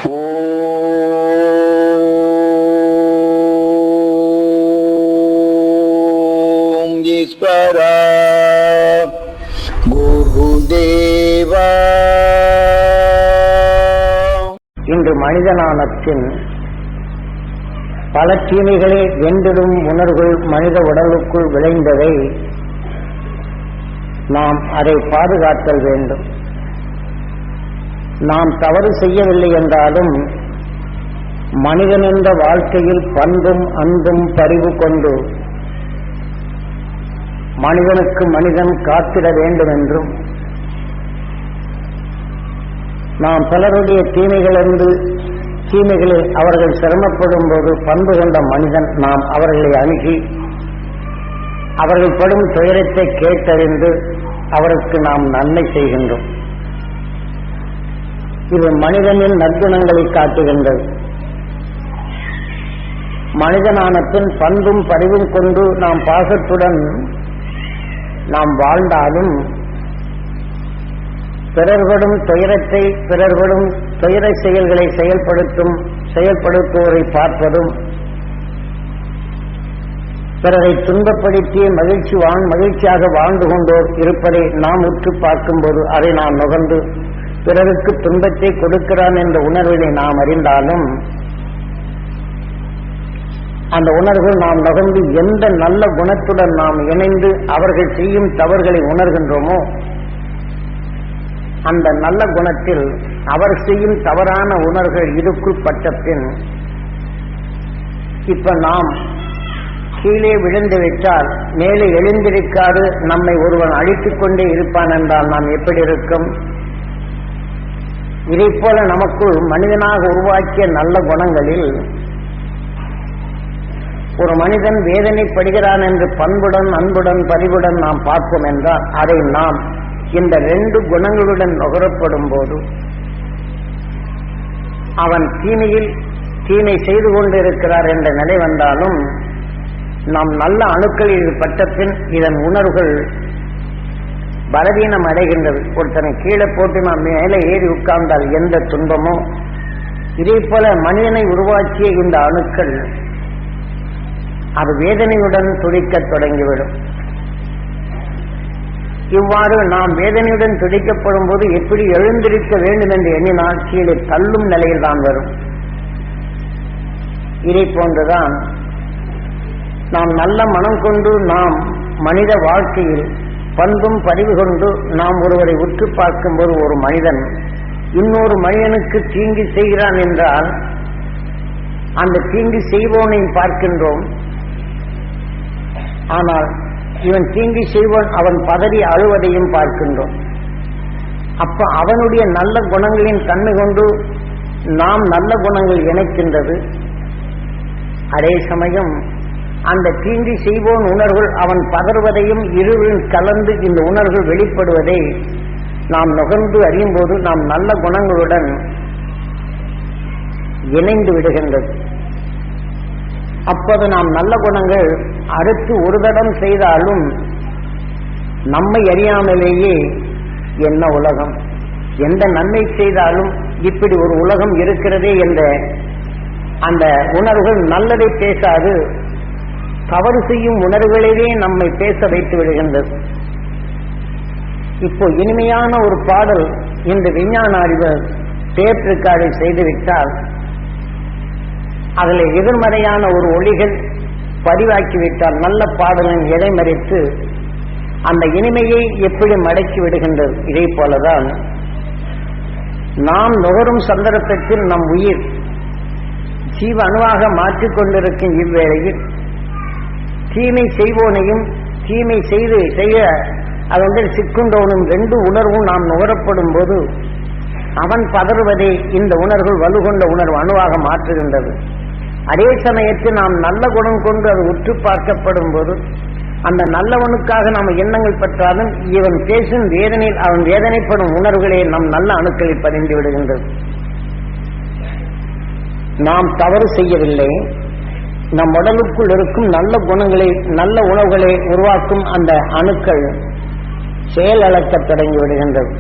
ஓம் ஈஸ்வரா குருதேவா. இன்று மனிதனான பின் பல தீமைகளை வென்றிடும் உணர்வுகள் மனித உடலுக்குள் விளைந்ததை நாம் அதை பாதுகாத்தல் வேண்டும். நாம் தவறு செய்யவில்லை என்றாலும் மனிதன் என்ற வாழ்க்கையில் பண்பும் அன்பும் பரிவு கொண்டு மனிதனுக்கு மனிதன் காத்திட வேண்டும் என்றும், நாம் பலருடைய தீமைகளில் அவர்கள் சிரமப்படும் போது பண்பு கொண்ட மனிதன் நாம் அவர்களை அணுகி அவர்கள் படும் துயரத்தை கேட்டறிந்து அவருக்கு நாம் நன்மை செய்கின்றோம். இது மனிதனின் நற்குணங்களை காட்டுகின்றது. மனிதனான பின் பண்பும் பரிவும் கொண்டு நாம் பாசத்துடன் நாம் வாழ்ந்தாலும் பிறர்படும் துயரத்தை பிறர்படும் துயர செயல்களை செயல்படுத்துவோரை பார்ப்பதும், பிறரை துன்பப்படுத்தி மகிழ்ச்சியாக வாழ்ந்து கொண்டோர் இருப்பதை நாம் உற்று பார்க்கும்போது அதை நாம் நுகர்ந்து பிறருக்கு துன்பத்தை கொடுக்கிறான் என்ற உணர்வினை நாம் அறிந்தாலும் அந்த உணர்வுகள் நாம் நுகர்ந்து எந்த நல்ல குணத்துடன் நாம் இணைந்து அவர்கள் செய்யும் தவறுகளை உணர்கின்றோமோ அந்த நல்ல குணத்தில் அவர் செய்யும் தவறான உணர்வுகள் இதுக்குள் பட்ட பின் இப்ப நாம் கீழே விழுந்து விட்டால் மேலே எழுந்திருக்காது நம்மை ஒருவன் அழித்துக் கொண்டே இருப்பான் என்றால் நாம் எப்படி இருக்கும்? இதைப் போல நமக்குள் மனிதனாக உருவாக்கிய நல்ல குணங்களில் ஒரு மனிதன் வேதனைப்படுகிறான் என்று பண்புடன் அன்புடன் பரிவுடன் நாம் பார்ப்போம் என்றால் அதை நாம் இந்த 2 குணங்களுடன் நுகரப்படும் போது அவன் தீமை செய்து கொண்டிருக்கிறார் என்ற நிலை வந்தாலும் நாம் நல்ல அணுக்களில் பட்ட பின் இதன் உணர்வுகள் பலவீனம் அடைகின்றது. ஒருத்தனை கீழே போட்டு நாம் மேலே ஏறி உட்கார்ந்தால் எந்த துன்பமோ இதே போல மனிதனை உருவாக்கிய இந்த அணுக்கள் அது வேதனையுடன் துடிக்கத் தொடங்கிவிடும். இவ்வாறு நாம் வேதனையுடன் துடிக்கப்படும் போது எப்படி எழுந்திருக்க வேண்டும் என்று எண்ணினால் கீழே தள்ளும் நிலையில் தான் வரும். இதை போன்றுதான் நாம் நல்ல மனம் கொண்டு நாம் மனித வாழ்க்கையில் பண்பும் பரிவு கொண்டு நாம் ஒருவரை உற்று பார்க்கும்போது ஒரு மனிதன் இன்னொரு மனிதனுக்கு தீங்கு செய்கிறான் என்றால் அந்த தீங்கு செய்வோனை பார்க்கின்றோம். ஆனால் இவன் தீங்கு செய்வோன் அவன் பதறி அழுவதையும் பார்க்கின்றோம். அப்ப அவனுடைய நல்ல குணங்களின் தன்மை கொண்டு நாம் நல்ல குணங்கள் இணைக்கின்றது. அதே சமயம் அந்த தீங்கு செய்வோன் உணர்வுகள் அவன் பதறுவதையும் இருவரும் கலந்து இந்த உணர்வுகள் வெளிப்படுவதை நாம் நுகர்ந்து அறியும் போது நாம் நல்ல குணங்களுடன் இணைந்து விடுகின்றது. அப்போது நாம் நல்ல குணங்கள் அடுத்து ஒரு தடம் செய்தாலும் நம்மை அறியாமலேயே என்ன உலகம், எந்த நன்மை செய்தாலும் இப்படி ஒரு உலகம் இருக்கிறதே என்ற அந்த உணர்வுகள் நல்லதை பேசாது தவறு செய்யும் உணர்வுகளிலே நம்மை பேச வைத்து விடுகின்றது. இப்போ இனிமையான ஒரு பாடல் இந்த விஞ்ஞான அறிவர் டேப் ரெக்கார்டை செய்துவிட்டால் அதில் எதிர்மறையான ஒரு ஒளிகள் பதிவாக்கிவிட்டால் நல்ல பாடலின் இடைமறித்து அந்த இனிமையை எப்படி மடக்கி விடுகின்றது. இதே போலதான் நாம் நுகரும் சந்தர்ப்பத்தில் நம் உயிர் ஜீவ அணுவாக மாற்றிக்கொண்டிருக்கும் இவ்வேளையில் தீமை செய்வோனையும் தீமை செய்ய அதொன்றில் சிக்குண்டவனும் 2 உணர்வும் நாம் நுகரப்படும் போது அவன் பதறுவதை இந்த உணர்வு வலுகொண்ட உணர்வு அணுவாக மாற்றுகின்றது. அதே சமயத்தில் நாம் நல்ல குணம் கொண்டு அது உற்று பார்க்கப்படும் போது அந்த நல்லவனுக்காக நாம் எண்ணங்கள் பெற்றாலும் இவன் பேசும் வேதனையில் அவன் வேதனைப்படும் உணர்வுகளே நம் நல்ல அணுக்களில் பதிந்து விடுகின்றது. நாம் தவறு செய்யவில்லை, நம் உடலுக்குள் இருக்கும் நல்ல குணங்களை நல்ல உணவுகளை உருவாக்கும் அந்த அணுக்கள் செயலழக்கத் தொடங்கி விடுகின்றது.